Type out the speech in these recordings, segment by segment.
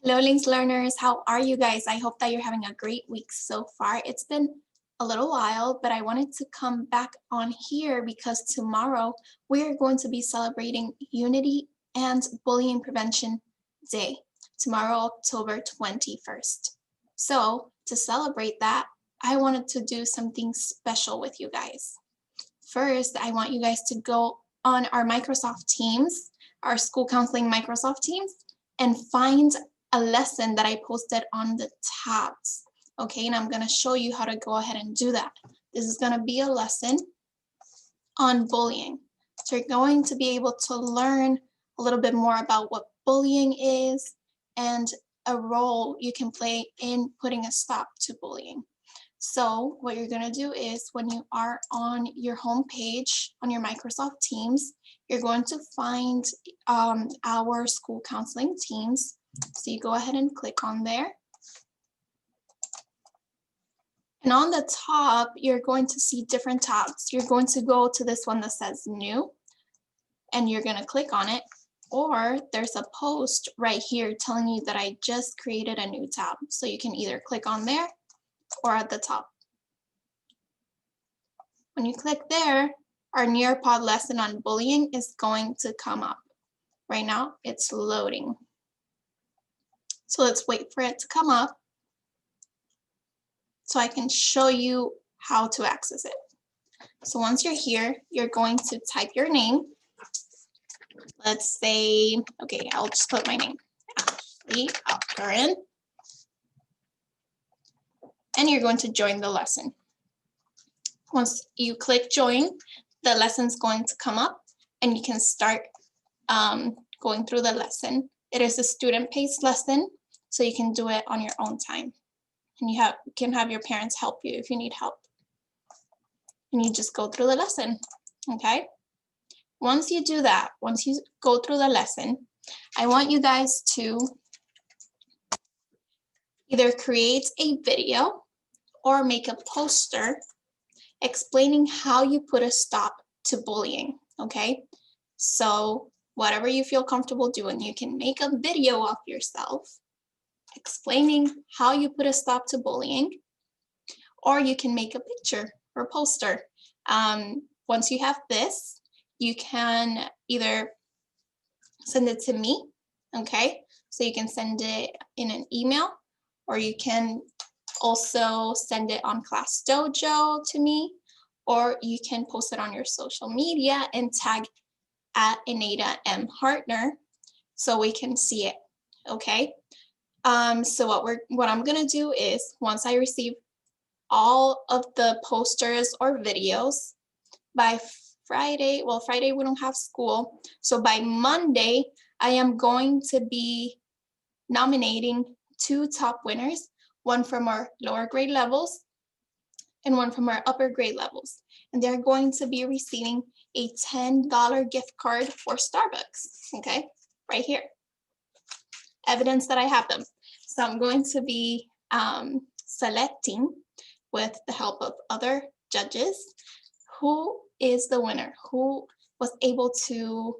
Hello, Links learners. How are you guys? I hope that you're having a great week so far. It's been a little while, but I wanted to come back on here because tomorrow we're going to be celebrating Unity and Bullying Prevention Day, tomorrow, October 21st. So, to celebrate that, I wanted to do something special with you guys. First, I want you guys to go on our Microsoft Teams, our school counseling Microsoft Teams, and find a lesson that I posted on the tabs. Okay, and I'm going to show you how to go ahead and do that. This is going to be a lesson on bullying. So you're going to be able to learn a little bit more about what bullying is and a role you can play in putting a stop to bullying. So what you're going to do is when you are on your home page on your Microsoft Teams, you're going to find our school counseling teams. So you go ahead and click on there. And on the top, you're going to see different tabs. You're going to go to this one that says new, and you're going to click on it. Or there's a post right here telling you that I just created a new tab. So you can either click on there or at the top. When you click there, our Nearpod lesson on bullying is going to come up. Right now, it's loading. So let's wait for it to come up so I can show you how to access it. So once you're here, you're going to type your name. Let's say, okay, I'll just put my name, Ashley Alcarin. And you're going to join the lesson. Once you click join, the lesson's going to come up and you can start going through the lesson. It is a student-paced lesson, so you can do it on your own time. And you can have your parents help you if you need help. And you just go through the lesson, okay? Once you do that, once you go through the lesson, I want you guys to either create a video or make a poster explaining how you put a stop to bullying, okay? So whatever you feel comfortable doing, you can make a video of yourself explaining how you put a stop to bullying, or you can make a picture or poster. Once you have this, you can either send it to me, okay? So you can send it in an email, or you can also send it on Class Dojo to me, or you can post it on your social media and tag at Anita M. Hartner so we can see it, okay? So what I'm gonna do is once I receive all of the posters or videos by Friday, well, Friday we don't have school, so by Monday I am going to be nominating 2 top winners, one from our lower grade levels and one from our upper grade levels. And they're going to be receiving a $10 gift card for Starbucks, okay? Right here. Evidence that I have them. So I'm going to be selecting with the help of other judges who is the winner, who was able to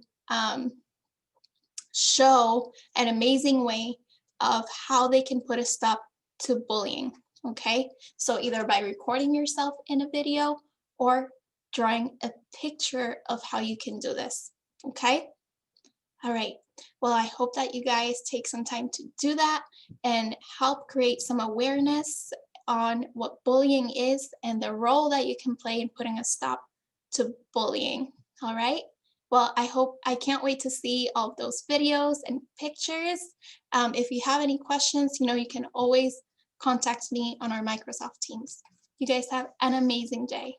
show an amazing way of how they can put a stop to bullying, okay? So either by recording yourself in a video or drawing a picture of how you can do this, okay? All right, well, I hope that you guys take some time to do that and help create some awareness on what bullying is and the role that you can play in putting a stop to bullying, all right? Well, I can't wait to see all of those videos and pictures. If you have any questions, you can always contact me on our Microsoft Teams. You guys have an amazing day.